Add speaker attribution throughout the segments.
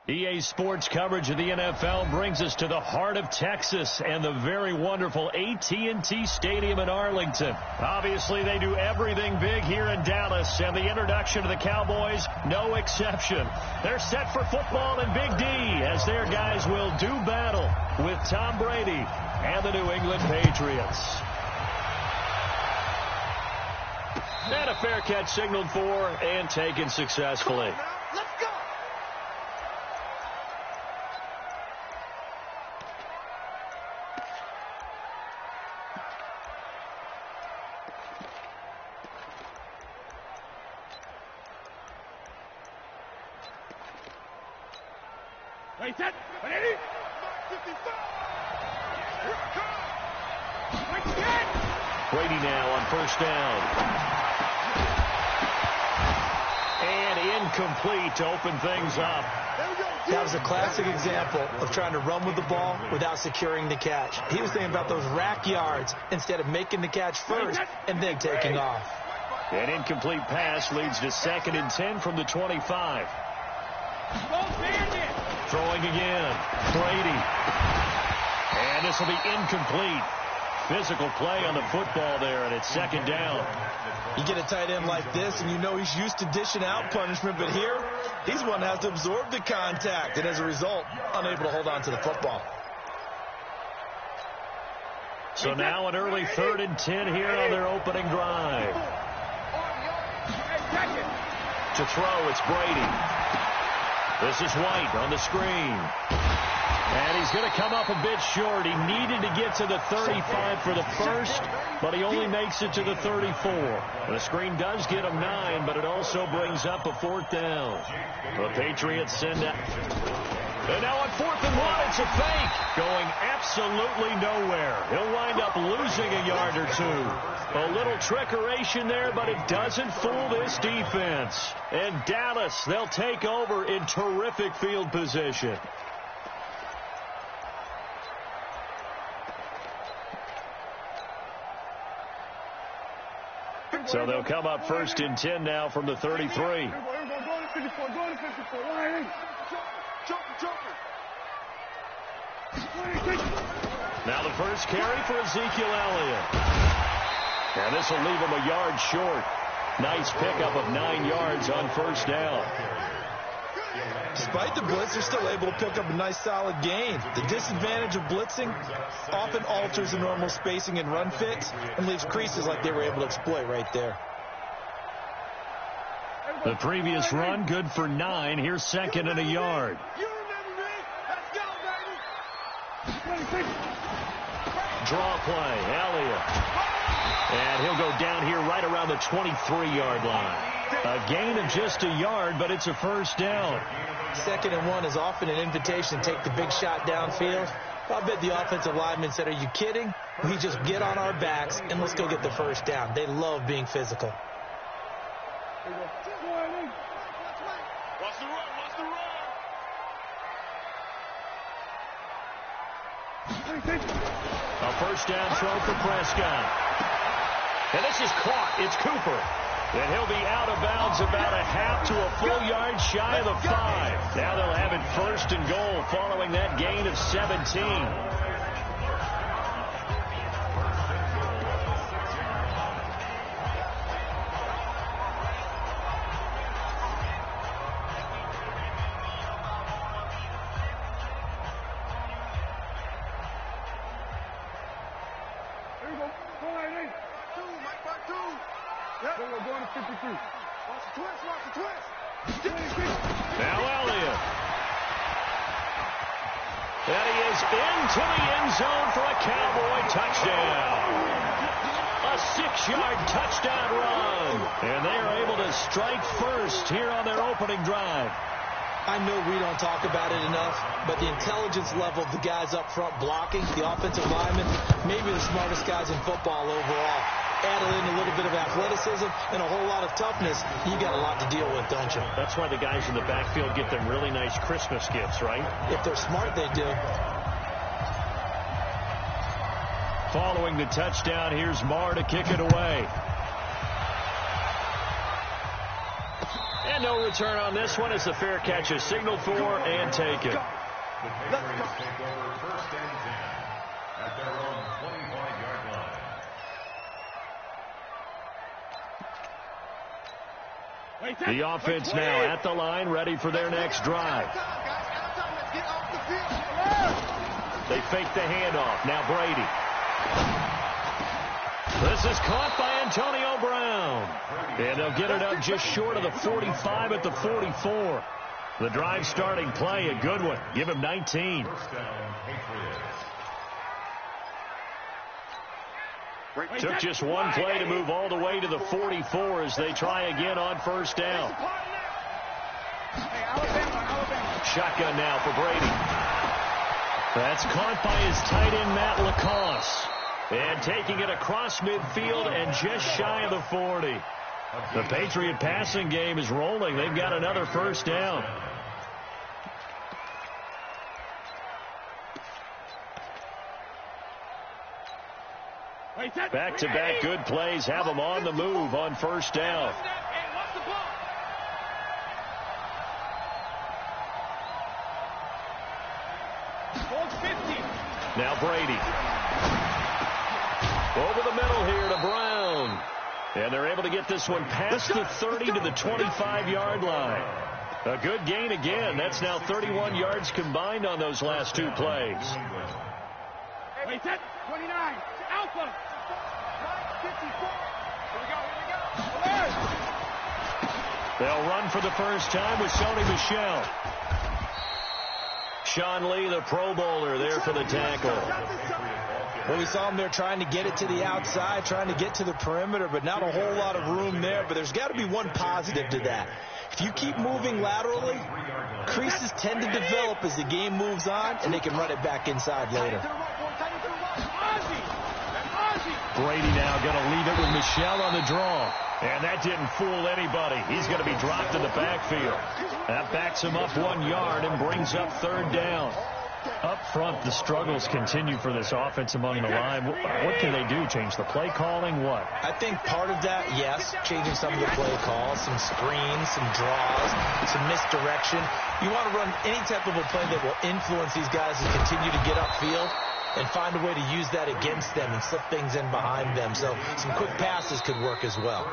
Speaker 1: EA Sports coverage of the NFL brings us to the heart of Texas and the very wonderful AT&T Stadium in Arlington. Obviously, they do everything big here in Dallas, and the introduction to the Cowboys, no exception. They're set for football in Big D as their guys will do battle with Tom Brady and the New England Patriots. And a fair catch signaled for and taken successfully.
Speaker 2: Let's go!
Speaker 3: Wait, set, ready?
Speaker 1: Brady now on first down. And incomplete to open things up.
Speaker 4: That was a classic example of trying to run with the ball without securing the catch. He was thinking about those rack yards instead of making the catch first and then taking off.
Speaker 1: An incomplete pass leads to 2nd and 10 from the 25. Throwing again. Brady. And this will be incomplete. Physical play on the football there, and it's 2nd down.
Speaker 4: You get a tight end like this, and you know he's used to dishing out punishment, but here, he's one that has to absorb the contact, and as a result, unable to hold on to the football.
Speaker 1: So now an early 3rd and 10 here on their opening drive. To throw, it's Brady. This is White on the screen. And he's going to come up a bit short. He needed to get to the 35 for the first, but he only makes it to the 34. The screen does get him 9, but it also brings up a 4th down. The Patriots send out. And now on 4th and 1, it's a fake. Going absolutely nowhere. He'll wind up losing a yard or two. A little trickeration there, but it doesn't fool this defense. And Dallas, they'll take over in terrific field position. So they'll come up 1st and 10 now from the 33. Now the first carry for Ezekiel Elliott. And this will leave him a yard short. Nice pickup of 9 yards on first down.
Speaker 4: Despite the blitz, they're still able to pick up a nice solid gain. The disadvantage of blitzing often alters the normal spacing and run fits and leaves creases like they were able to exploit right there.
Speaker 1: The previous run good for 9. Here's 2nd and a yard. Draw play, Elliott. And he'll go down here right around the 23-yard line. A gain of just a yard, but it's a first down.
Speaker 4: 2nd and 1 is often an invitation to take the big shot downfield. I bet the offensive lineman said, are you kidding? We just get on our backs and let's go get the first down. They love being physical.
Speaker 3: Watch the run, watch the run.
Speaker 1: A first down throw for Prescott. And this is caught. It's Cooper. And he'll be out of bounds about a half to a full yard shy of the 5. Now they'll have it 1st and goal following that gain of 17. Now Elliott. And he is into the end zone for a Cowboy touchdown. A 6-yard touchdown run. And they are able to strike first here on their opening drive.
Speaker 4: I know we don't talk about it enough, but the intelligence level of the guys up front blocking, the offensive linemen, maybe the smartest guys in football overall. add in a little bit of athleticism and a whole lot of toughness, you got a lot to deal with, don't you?
Speaker 1: That's why the guys in the backfield get them really nice Christmas gifts, right?
Speaker 4: If they're smart, they do.
Speaker 1: Following the touchdown, here's Marr to kick it away. And no return on this one as the fair catch is signaled for and taken.
Speaker 2: The Patriots take over 1st and 10 at their own 25-yard line.
Speaker 1: The offense now at the line, ready for their next drive. They fake the handoff. Now Brady. This is caught by Antonio Brown. And they'll get it up just short of the 45 at the 44. The drive starting play, a good one. Give him 19.
Speaker 2: First down, Patriots.
Speaker 1: Took just one play to move all the way to the 44 as they try again on first down. Shotgun now for Brady. That's caught by his tight end, Matt LaCosse. And taking it across midfield and just shy of the 40. The Patriot passing game is rolling. They've got another first down. Back-to-back good plays have them on the move on first down. Now Brady. Over the middle here to Brown. And they're able to get this one past the 30 to the 25-yard line. A good gain again. That's now 31 yards combined on those last two plays.
Speaker 3: 29. Alpha. 54. Here we go.
Speaker 1: They'll run for the first time with Sony Michel. Sean Lee, the Pro Bowler, there for the tackle.
Speaker 4: Well, we saw him there trying to get it to the outside, trying to get to the perimeter, but not a whole lot of room there. But there's got to be one positive to that. If you keep moving laterally, creases tend to develop as the game moves on, and they can run it back inside later.
Speaker 1: Brady now going to leave it with Michel on the draw. And that didn't fool anybody. He's going to be dropped in the backfield. That backs him up 1 yard and brings up third down. Up front, the struggles continue for this offense among the line. What can they do? Change the play calling? What?
Speaker 4: I think part of that, yes, changing some of the play calls, some screens, some draws, some misdirection. You want to run any type of a play that will influence these guys to continue to get upfield and find a way to use that against them and slip things in behind them. So some quick passes could work as well.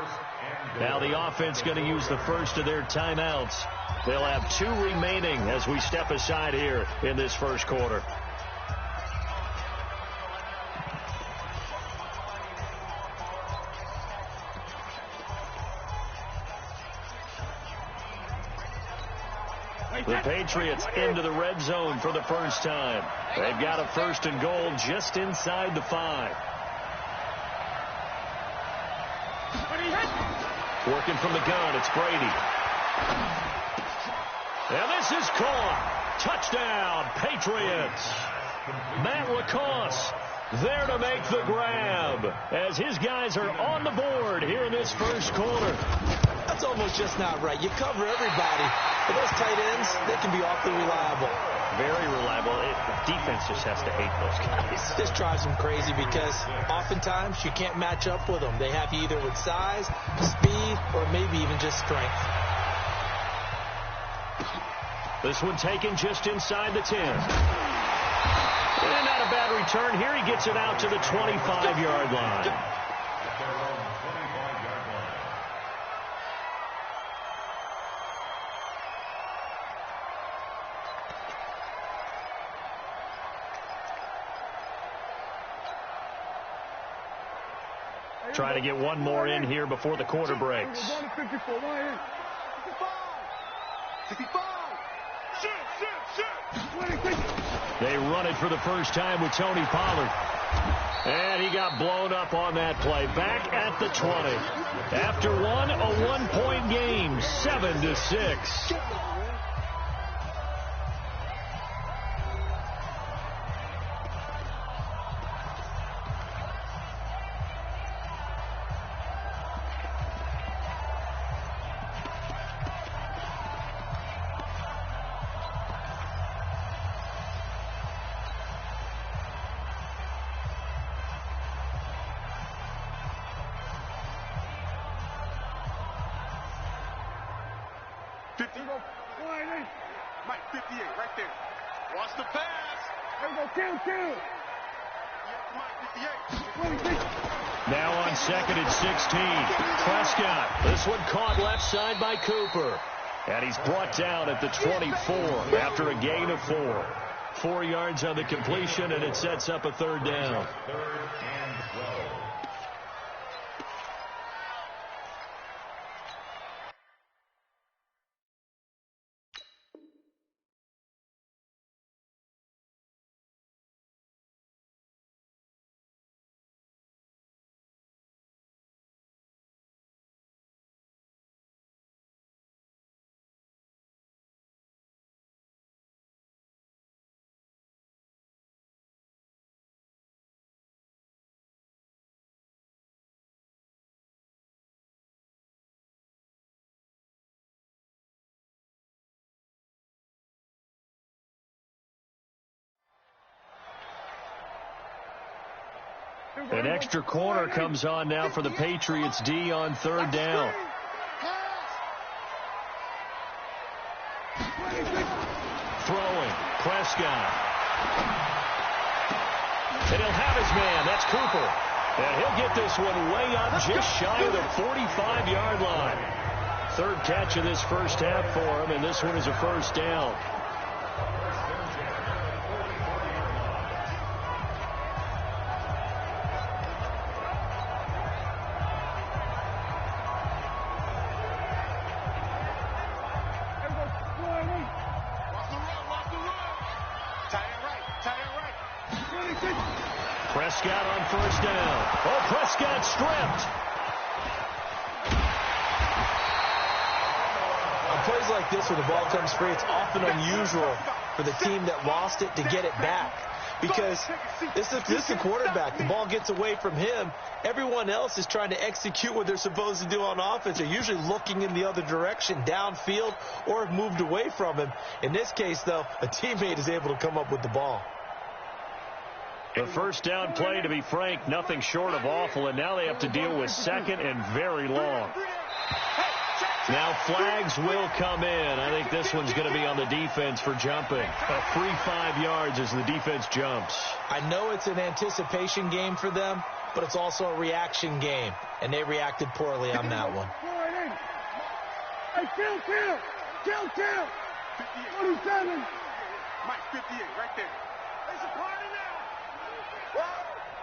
Speaker 1: Now the offense going to use the first of their timeouts. They'll have 2 remaining as we step aside here in this first quarter. The Patriots into the red zone for the first time. They've got a 1st and goal just inside the 5. Working from the gun, it's Brady. And this is caught. Touchdown, Patriots. Matt LaCosse there to make the grab as his guys are on the board here in this first quarter.
Speaker 4: That's almost just not right. You cover everybody, but those tight ends, they can be awfully reliable.
Speaker 1: Very reliable. The defense just has to hate those guys.
Speaker 4: This drives them crazy because oftentimes you can't match up with them. They have you either with size, speed, or maybe even just strength.
Speaker 1: This one taken just inside the 10. And not a bad return here. He gets it out to the 25-yard line. Trying to get one more in here before the quarter breaks. They run it for the first time with Tony Pollard. And he got blown up on that play. Back at the 20. After one, a 1-point game, 7-6.
Speaker 3: 50. Mike, 58, right there. Watch the pass. There we go, two. Mike, 58.
Speaker 1: Now on 2nd and 16. Prescott. This one caught left side by Cooper. And he's brought down at the 24 after a gain of 4. 4 yards on the completion, and it sets up a 3rd down.
Speaker 2: 3rd and 12.
Speaker 1: An extra corner comes on now for the Patriots D on 3rd down. Throwing. Prescott. And he'll have his man. That's Cooper. And he'll get this one way up just shy of the 45-yard line. 3rd catch of this first half for him, and this one is a 1st down. Prescott on 1st down. Oh, Prescott stripped.
Speaker 4: On plays like this where the ball comes free, it's often unusual for the team that lost it to get it back. Because this is the quarterback. The ball gets away from him. Everyone else is trying to execute what they're supposed to do on offense. They're usually looking in the other direction, downfield, or have moved away from him. In this case, though, a teammate is able to come up with the ball.
Speaker 1: The 1st down play, to be frank, nothing short of awful, and now they have to deal with 2nd and very long. Now flags will come in. I think this one's going to be on the defense for jumping. A free 5 yards as the defense jumps.
Speaker 4: I know it's an anticipation game for them, but it's also a reaction game, and they reacted poorly on that one.
Speaker 3: Hey, kill. 27. Mike, 58, right there. There's a party now.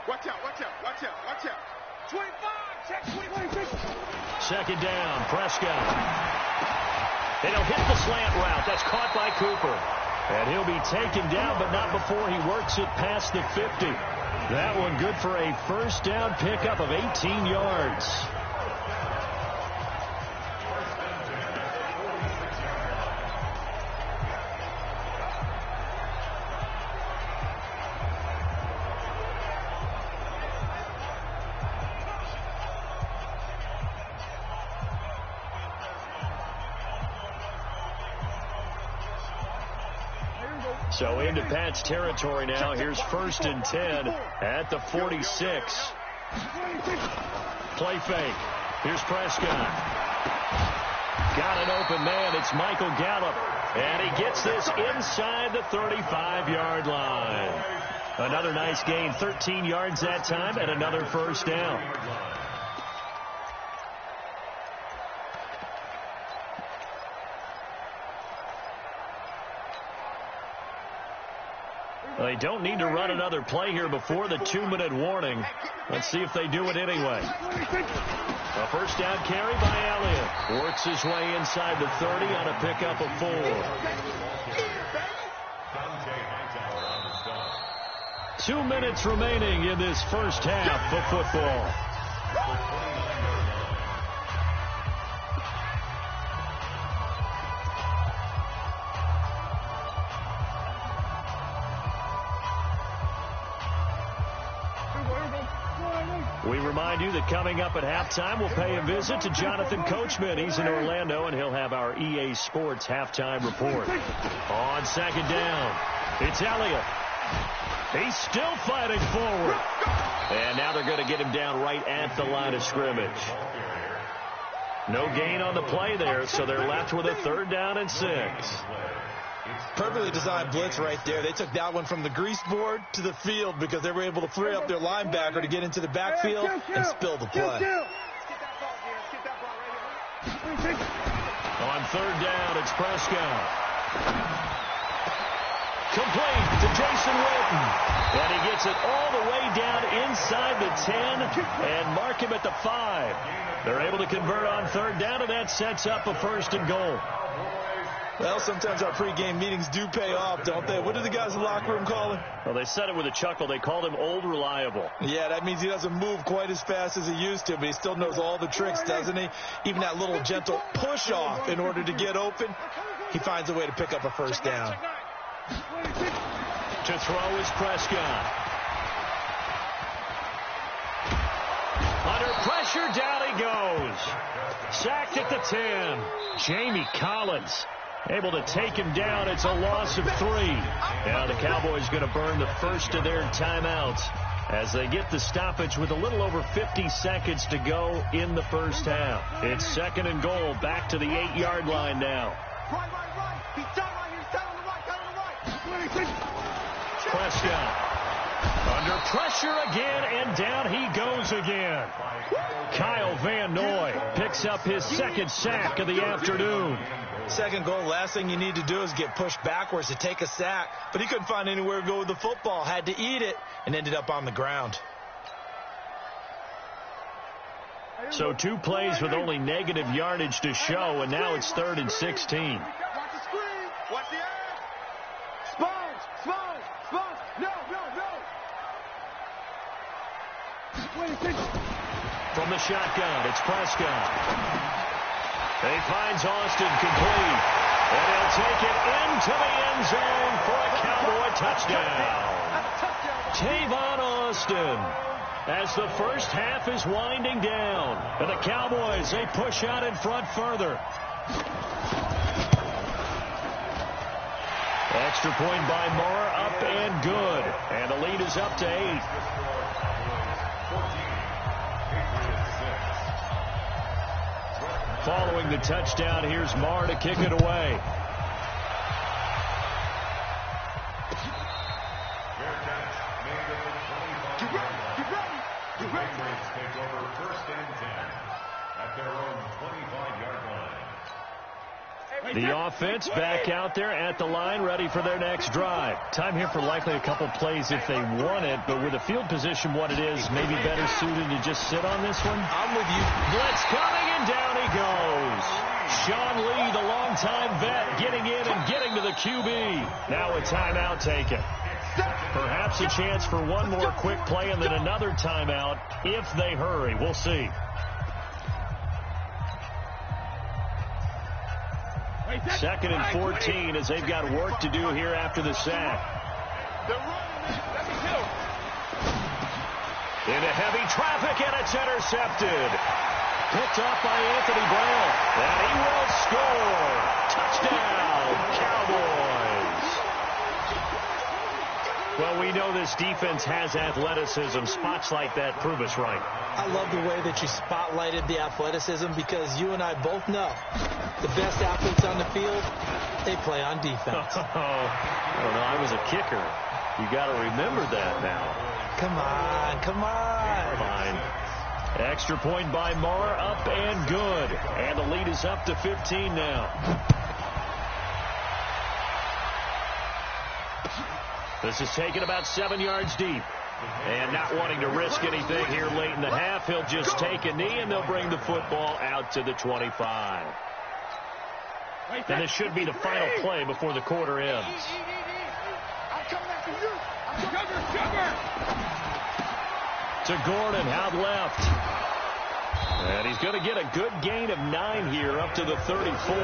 Speaker 3: Watch out. 25, check 26.
Speaker 1: 2nd down, Prescott. And he'll hit the slant route. That's caught by Cooper. And he'll be taken down, but not before he works it past the 50. That one good for a 1st down pickup of 18 yards. So into Pat's territory now. Here's 1st and 10 at the 46. Play fake. Here's Prescott. Got an open man. It's Michael Gallup. And he gets this inside the 35-yard line. Another nice gain. 13 yards that time and another 1st down. They don't need to run another play here before the 2-minute warning. Let's see if they do it anyway. A 1st down carry by Elliott. Works his way inside the 30 on a pickup of 4. 2 minutes remaining in this first half of football. We remind you that coming up at halftime, we'll pay a visit to Jonathan Coachman. He's in Orlando, and he'll have our EA Sports halftime report. On 2nd down, it's Elliott. He's still fighting forward. And now they're going to get him down right at the line of scrimmage. No gain on the play there, so they're left with a 3rd down and 6.
Speaker 4: Perfectly designed blitz right there. They took that one from the grease board to the field because they were able to free up their linebacker to get into the backfield and spill the play.
Speaker 1: On 3rd down, it's Prescott. Complete to Jason Witten. And he gets it all the way down inside the 10 and mark him at the 5. They're able to convert on 3rd down, and that sets up a 1st and goal.
Speaker 4: Well, sometimes our pregame meetings do pay off, don't they? What do the guys in the locker room call him?
Speaker 1: Well, they said it with a chuckle. They called him Old Reliable.
Speaker 4: Yeah, that means he doesn't move quite as fast as he used to, but he still knows all the tricks, doesn't he? Even that little gentle push-off in order to get open, he finds a way to pick up a 1st down.
Speaker 1: To throw is Prescott. Under pressure, down he goes. Sacked at the 10. Jamie Collins able to take him down. It's a loss of 3. Now the Cowboys going to burn the first of their timeouts as they get the stoppage with a little over 50 seconds to go in the first half. It's 2nd and goal, back to the 8-yard line now. Prescott under pressure again, and down he goes again. Kyle Van Noy picks up his 2nd sack of the afternoon.
Speaker 4: 2nd goal, last thing you need to do is get pushed backwards to take a sack, but he couldn't find anywhere to go with the football, had to eat it, and ended up on the ground.
Speaker 1: So 2 plays with only negative yardage to show, and now it's 3rd and 16.
Speaker 3: Watch the screen. Watch the air. Sponge. No.
Speaker 1: From the shotgun, it's Prescott. He finds Austin complete, and he'll take it into the end zone for a Cowboy touchdown. Tavon Austin, as the first half is winding down, and the Cowboys, they push out in front further. Extra point by Moore, up and good, and the lead is up to 8. Following the touchdown, here's Marr to kick it away.
Speaker 2: Take over 1st and 10 at their own 25-yard line.
Speaker 1: The offense back out there at the line, ready for their next drive. Time here for likely a couple plays if they want it, but with the field position what it is, maybe better suited to just sit on this one.
Speaker 4: I'm with you.
Speaker 1: Blitz coming, and down he goes. Sean Lee, the longtime vet, getting in and getting to the QB. Now a timeout taken. Perhaps a chance for one more quick play and then another timeout if they hurry. We'll see. Second and 14 as they've got work to do here after the sack. Into heavy traffic, and it's intercepted. Picked off by Anthony Brown. And he will score. Touchdown, Cowboys. Well, we know this defense has athleticism. Spots like that prove us right.
Speaker 4: I love the way that you spotlighted the athleticism because you and I both know the best athletes on the field, they play on defense.
Speaker 1: I don't know. I was a kicker. You got to remember that now.
Speaker 4: Come on.
Speaker 1: Fine. Extra point by Marr, up and good. And the lead is up to 15 now. This is taken about 7 yards deep. And not wanting to risk anything here late in the half, he'll just take a knee, and they'll bring the football out to the 25. And this should be the final play before the quarter ends. To Gordon, out left. And he's going to get a good gain of 9 here up to the 34.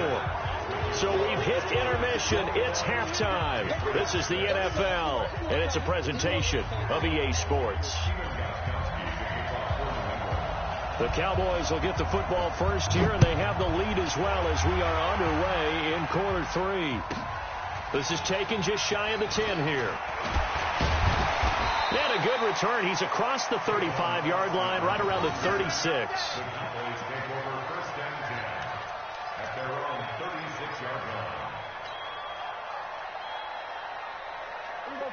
Speaker 1: So we've hit intermission. It's halftime. This is the NFL, and it's a presentation of EA Sports. The Cowboys will get the football first here, and they have the lead as well as we are underway in quarter 3. This is taken just shy of the 10 here. And a good return. He's across the 35-yard line, right around the 36.
Speaker 2: 6-yard line.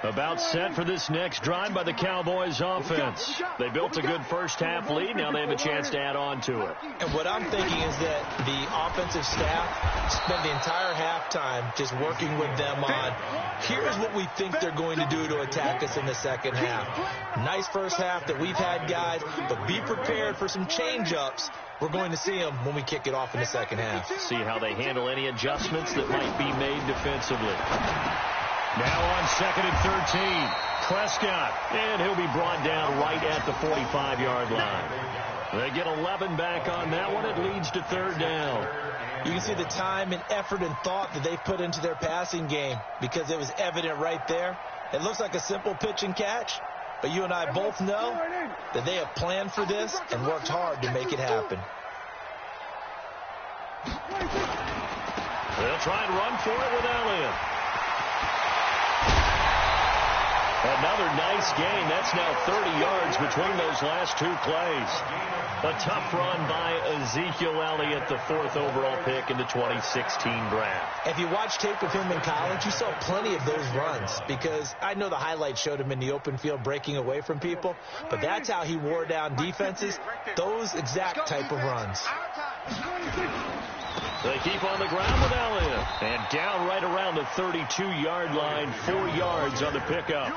Speaker 1: About set for this next drive by the Cowboys offense. They built a good first-half lead. Now they have a chance to add on to it.
Speaker 4: And what I'm thinking is that the offensive staff spent the entire halftime just working with them on, here's what we think they're going to do to attack us in the second half. Nice first half that we've had, guys, but be prepared for some change-ups. We're going to see them when we kick it off in the second half.
Speaker 1: See how they handle any adjustments that might be made defensively. Now on 2nd and 13, Prescott, and he'll be brought down right at the 45-yard line. They get 11 back on that one. It leads to 3rd down.
Speaker 4: You can see the time and effort and thought that they put into their passing game because it was evident right there. It looks like a simple pitch and catch, but you and I both know that they have planned for this and worked hard to make it happen.
Speaker 1: They'll try and run for it with Elliott. Another nice gain. That's now 30 yards between those last two plays. A tough run by Ezekiel Elliott, the 4th overall pick in the 2016 draft.
Speaker 4: If you watch tape of him in college, you saw plenty of those runs because I know the highlights showed him in the open field breaking away from people, but that's how he wore down defenses, those exact type of runs.
Speaker 1: They keep on the ground with Elliott. And down right around the 32-yard line, 4 yards on the pickup.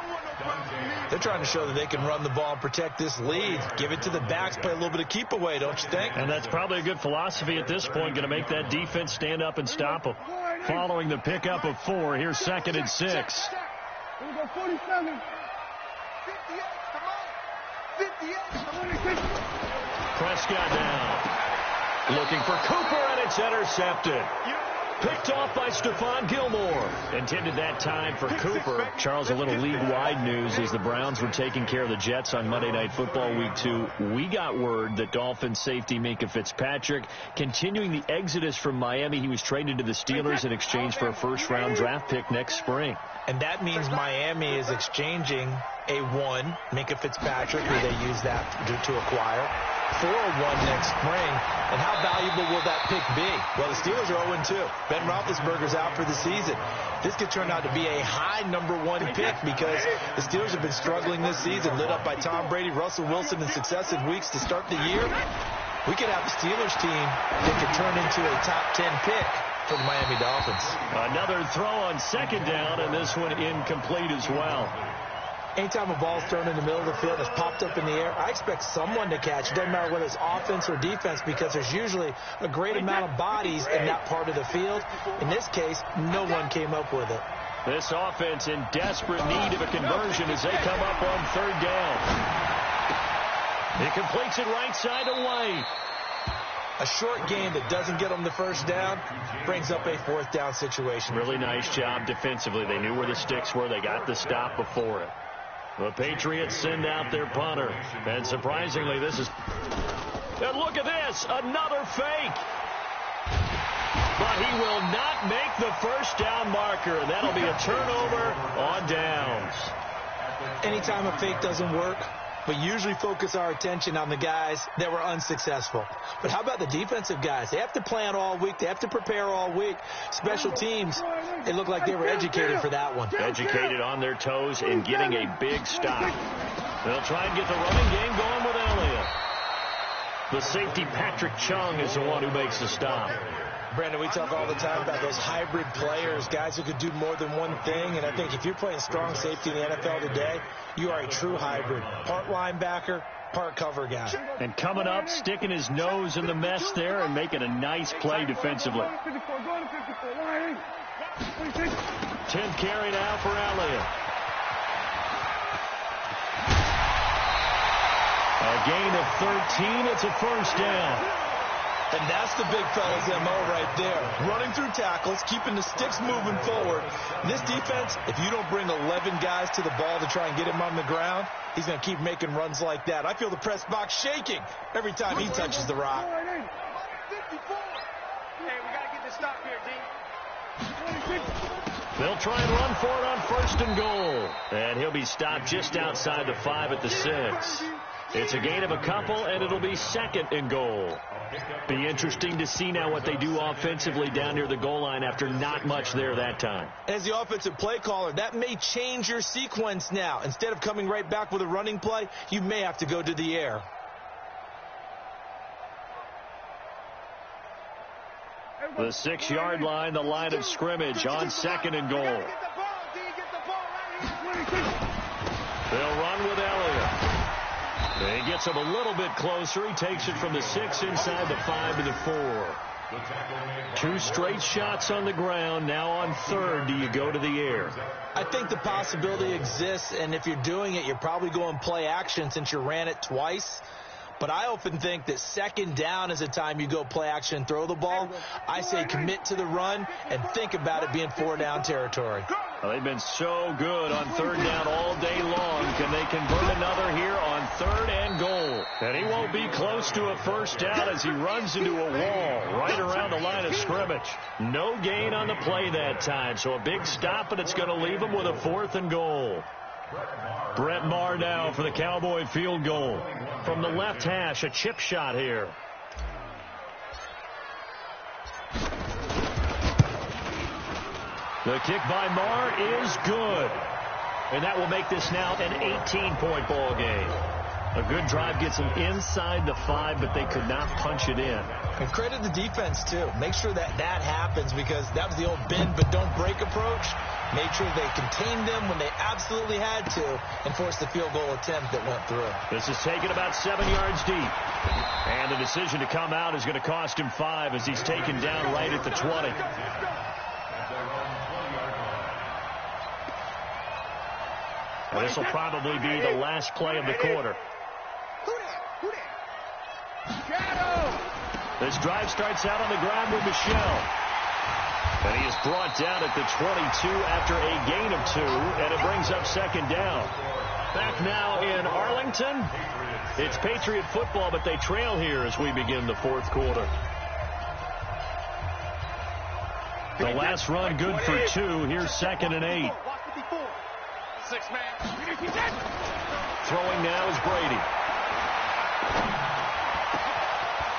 Speaker 4: They're trying to show that they can run the ball and protect this lead. Give it to the backs, play a little bit of keep away, don't you think?
Speaker 1: And that's probably a good philosophy at this point, going to make that defense stand up and stop them. Following the pickup of 4, here's 2nd and 6.
Speaker 3: Here we go, 47. 58, come on. 58.
Speaker 1: Prescott down. Looking for Cooper, and it's intercepted. Picked off by Stephon Gilmore. Intended that time for Cooper. Charles, a little league-wide news as the Browns were taking care of the Jets on Monday Night Football Week 2. We got word that Dolphins safety Minkah Fitzpatrick continuing the exodus from Miami. He was traded to the Steelers in exchange for a first-round draft pick next spring.
Speaker 4: And that means Miami is exchanging a 1, Minkah Fitzpatrick, who they use that to acquire, for a 1 next spring. And how valuable will that pick be? Well, the Steelers are 0-2. Ben Roethlisberger's out for the season. This could turn out to be a high #1 pick because the Steelers have been struggling this season, lit up by Tom Brady, Russell Wilson in successive weeks to start the year. We could have a Steelers team that could turn into a top 10 pick for the Miami Dolphins.
Speaker 1: Another throw on 2nd down, and this one incomplete as well.
Speaker 4: Anytime a ball's thrown in the middle of the field that's popped up in the air, I expect someone to catch. It doesn't matter whether it's offense or defense because there's usually a great amount of bodies in that part of the field. In this case, no one came up with it.
Speaker 1: This offense in desperate need of a conversion as they come up on 3rd down. He completes it right side to White.
Speaker 4: A short game that doesn't get them the first down brings up a 4th down situation.
Speaker 1: Really nice job defensively. They knew where the sticks were. They got the stop before it. The Patriots send out their punter. And surprisingly, this is... And look at this! Another fake! But he will not make the first down marker. That'll be a turnover on downs.
Speaker 4: Anytime a fake doesn't work, we usually focus our attention on the guys that were unsuccessful. But how about the defensive guys? They have to plan all week. They have to prepare all week. Special teams, they look like they were educated for that one.
Speaker 1: Educated on their toes and getting a big stop. They'll try and get the running game going with Elliott. The safety, Patrick Chung, is the one who makes the stop.
Speaker 4: Brandon, we talk all the time about those hybrid players, guys who could do more than one thing. And I think if you're playing strong safety in the NFL today, you are a true hybrid. Part linebacker, part cover guy.
Speaker 1: And coming up, sticking his nose in the mess there and making a nice play defensively. 10th carry now for Elliott. A gain of 13. It's a first down.
Speaker 4: And that's the big fella's MO right there. Running through tackles, keeping the sticks moving forward. This defense, if you don't bring 11 guys to the ball to try and get him on the ground, he's going to keep making runs like that. I feel the press box shaking every time he touches the rock.
Speaker 3: Hey, we got to get this stop here, D.
Speaker 1: They'll try and run for it on 1st and goal. And he'll be stopped just outside the 5 at the 6. It's a gain of a couple, and it'll be 2nd and goal. Be interesting to see now what they do offensively down near the goal line after not much there that time.
Speaker 4: As the offensive play caller, that may change your sequence now. Instead of coming right back with a running play, you may have to go to the air.
Speaker 1: The 6-yard line, the line of scrimmage on 2nd and goal. They'll run with Elliott. He gets him a little bit closer. He takes it from the 6 inside the 5 to the 4. 2 straight shots on the ground. Now on 3rd, do you go to the air?
Speaker 4: I think the possibility exists, and if you're doing it, you're probably going play action since you ran it twice. But I often think that 2nd down is the time you go play action and throw the ball. I say commit to the run and think about it being 4-down territory.
Speaker 1: Well, they've been so good on 3rd down all day long. Can they convert another here on 3rd and goal? And he won't be close to a 1st down as he runs into a wall right around the line of scrimmage. No gain on the play that time, so a big stop, and it's going to leave him with a 4th and goal. Brett Maher now for the Cowboy field goal. From the left hash, a chip shot here. The kick by Maher is good. And that will make this now an 18-point ball game. A good drive gets them inside the 5, but they could not punch it in.
Speaker 4: And credit the defense, too. Make sure that happens, because that was the old bend but don't break approach. Made sure they contained them when they absolutely had to and forced the field goal attempt that went through.
Speaker 1: This is taken about 7 yards deep. And the decision to come out is going to cost him 5 as he's taken down right at the 20. And this will probably be the last play of the quarter. This drive starts out on the ground with Michel. And he is brought down at the 22 after a gain of 2, and it brings up 2nd down. Back now in Arlington. It's Patriot football, but they trail here as we begin the 4th quarter. The last run good for 2. Here's 2nd and 8. Throwing now is Brady.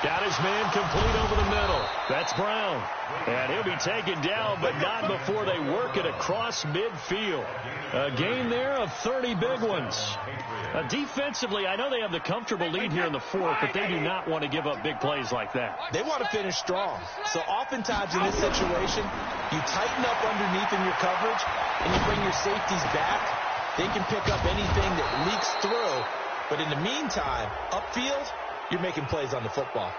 Speaker 1: Got his man complete over the middle. That's Brown. And he'll be taken down, but not before they work it across midfield. A gain there of 30 big ones. Defensively, I know they have the comfortable lead here in the 4th, but they do not want to give up big plays like that.
Speaker 4: They want to finish strong. So oftentimes in this situation, you tighten up underneath in your coverage, and you bring your safeties back. They can pick up anything that leaks through. But in the meantime, upfield, you're making plays on the football.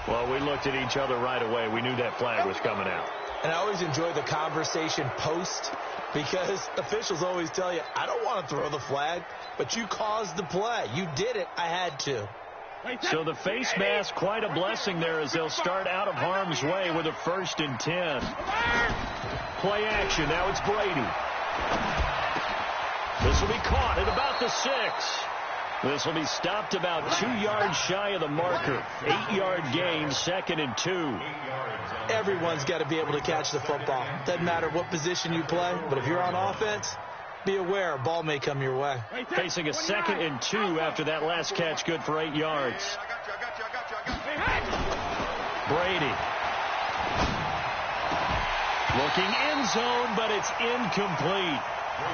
Speaker 1: Well, we looked at each other right away. We knew that flag was coming out.
Speaker 4: And I always enjoy the conversation post, because officials always tell you, I don't want to throw the flag, but you caused the play. You did it. I had to.
Speaker 1: So the face mask, quite a blessing there as they'll start out of harm's way with a 1st and 10. Play action. Now it's Brady. This will be caught at about the 6. This will be stopped about 2 yards shy of the marker. 8-yard gain, 2nd and 2.
Speaker 4: Everyone's got to be able to catch the football. Doesn't matter what position you play, but if you're on offense, be aware a ball may come your way.
Speaker 1: Facing a 2nd and 2 after that last catch, good for 8 yards. Brady. Looking end zone, but it's incomplete.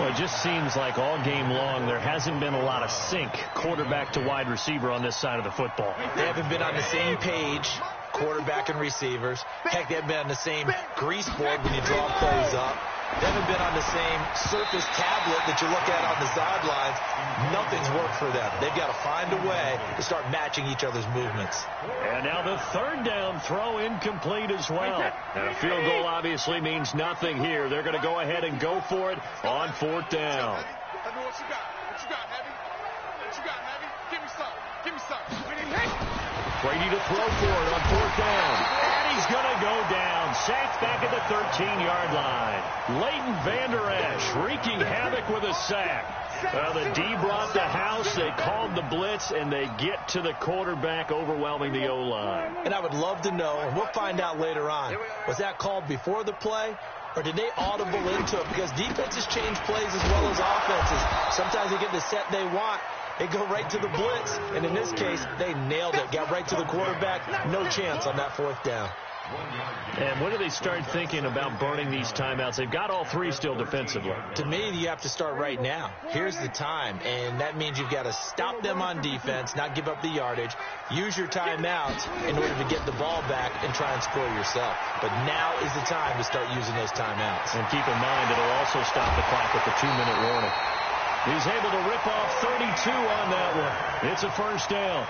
Speaker 1: Well, it just seems like all game long there hasn't been a lot of sync quarterback to wide receiver on this side of the football.
Speaker 4: They haven't been on the same page, quarterback and receivers. Heck, they haven't been on the same grease board when you draw plays up. They haven't been on the same surface tablet that you look at on the sidelines. Nothing's worked for them. They've got to find a way to start matching each other's movements.
Speaker 1: And now the 3rd down throw incomplete as well. And a field goal obviously means nothing here. They're going to go ahead and go for it on 4th down.
Speaker 3: What you got? What you got, Heavy? What you got, Heavy? Give me some. Give me some.
Speaker 1: Brady to throw for it on 4th down. And he's going to go down. Sacked back at the 13-yard line. Leighton Vander Esch wreaking havoc with a sack. Well, the D brought the house. They called the blitz, and they get to the quarterback, overwhelming the O-line.
Speaker 4: And I would love to know, and we'll find out later on, was that called before the play or did they audible into it? Because defenses change plays as well as offenses. Sometimes they get the set they want. They go right to the blitz, and in this case, they nailed it. Got right to the quarterback. No chance on that 4th down.
Speaker 1: And when do they start thinking about burning these timeouts? They've got all 3 still defensively.
Speaker 4: To me, you have to start right now. Here's the time, and that means you've got to stop them on defense, not give up the yardage, use your timeouts in order to get the ball back and try and score yourself. But now is the time to start using those timeouts.
Speaker 1: And keep in mind, it'll also stop the clock with the 2-minute warning. He's able to rip off 32 on that one. It's a first down.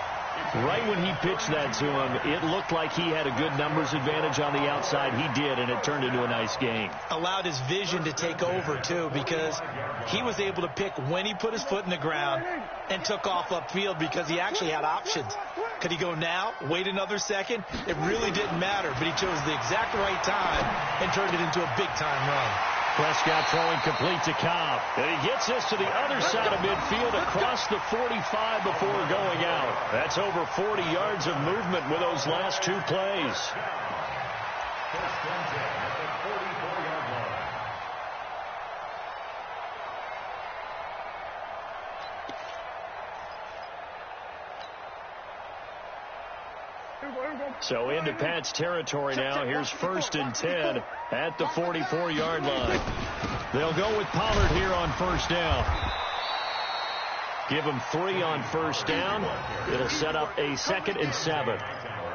Speaker 1: Right when he pitched that to him, it looked like he had a good numbers advantage on the outside. He did, and it turned into a nice game.
Speaker 4: Allowed his vision to take over, too, because he was able to pick when he put his foot in the ground and took off upfield because he actually had options. Could he go now, wait another second? It really didn't matter, but he chose the exact right time and turned it into a big-time run.
Speaker 1: Prescott throwing complete to Cobb. And he gets this to the other side of midfield across the 45 before going out. That's over 40 yards of movement with those last 2 plays.
Speaker 2: First and 10 at the 44-yard line.
Speaker 1: So into Pat's territory now. Here's 1st and 10 at the 44-yard line. They'll go with Pollard here on 1st down. Give him 3 on 1st down. It'll set up a 2nd and 7.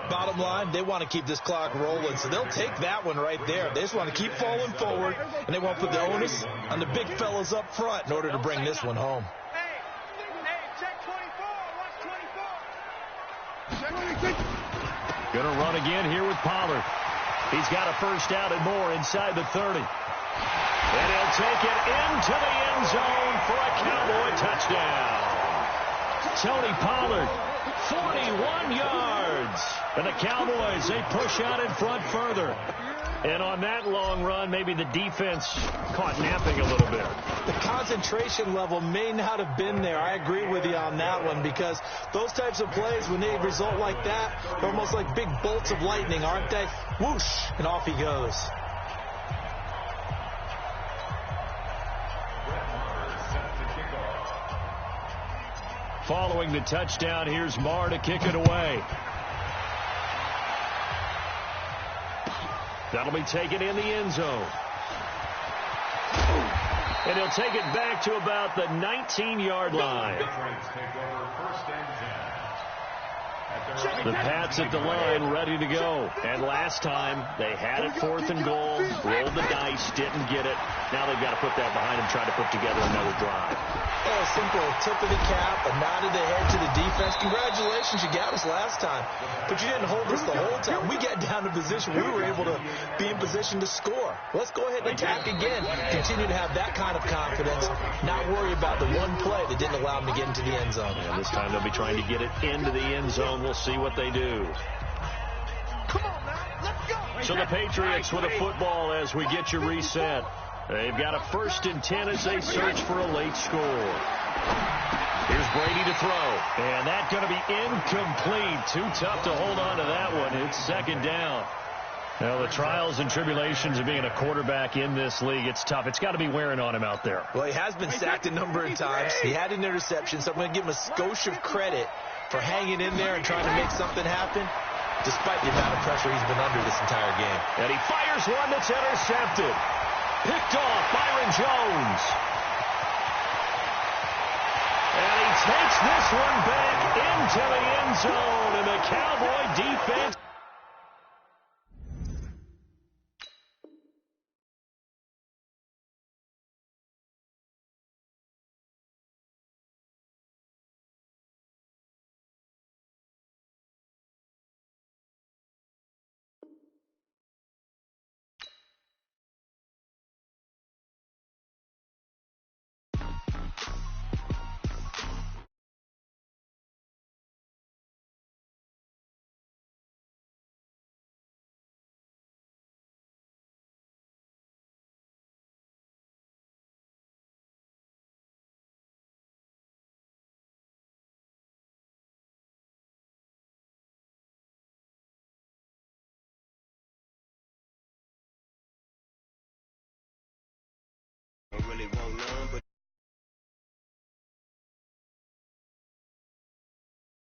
Speaker 4: Bottom line, they want to keep this clock rolling, so they'll take that one right there. They just want to keep falling forward, and they want to put the onus on the big fellas up front in order to bring this one home.
Speaker 3: Check 24. Watch 24.
Speaker 1: Going to run again here with Pollard. He's got a 1st down and more inside the 30. And he'll take it into the end zone for a Cowboy touchdown. Tony Pollard, 41 yards. And the Cowboys, they push out in front further. And on that long run, maybe the defense caught napping a little bit.
Speaker 4: The concentration level may not have been there. I agree with you on that one, because those types of plays, when they result like that, they're almost like big bolts of lightning, aren't they? Whoosh, and off he goes.
Speaker 1: Following the touchdown, here's Marr to kick it away. That'll be taken in the end zone. And he'll take it back to about the 19-yard line. The Pats at the line, ready to go. And last time, they had it 4th and goal, rolled the dice, didn't get it. Now they've got to put that behind them, try to put together another drive.
Speaker 4: Oh, simple tip of the cap, a nod of the head to the defense. Congratulations, you got us last time. But you didn't hold us the whole time. We got down to position. We were able to be in position to score. Let's go ahead and attack again. Continue to have that kind of confidence, not worry about the one play that didn't allow them to get into the end zone.
Speaker 1: And this time they'll be trying to get it into the end zone. We'll see what they do.
Speaker 3: Come on now, let's go.
Speaker 1: So the Patriots with a football as we get you reset. They've got a 1st and 10 as they search for a late score. Here's Brady to throw. And that's going to be incomplete. Too tough to hold on to that one. It's 2nd down. Well, the trials and tribulations of being a quarterback in this league, it's tough. It's got to be wearing on him out there.
Speaker 4: Well, he has been sacked a number of times. He had an interception, so I'm going to give him a skosh of credit for hanging in there and trying to make something happen, despite the amount of pressure he's been under this entire game.
Speaker 1: And he fires one that's intercepted. Picked off Byron Jones. And he takes this one back into the end zone, and the Cowboys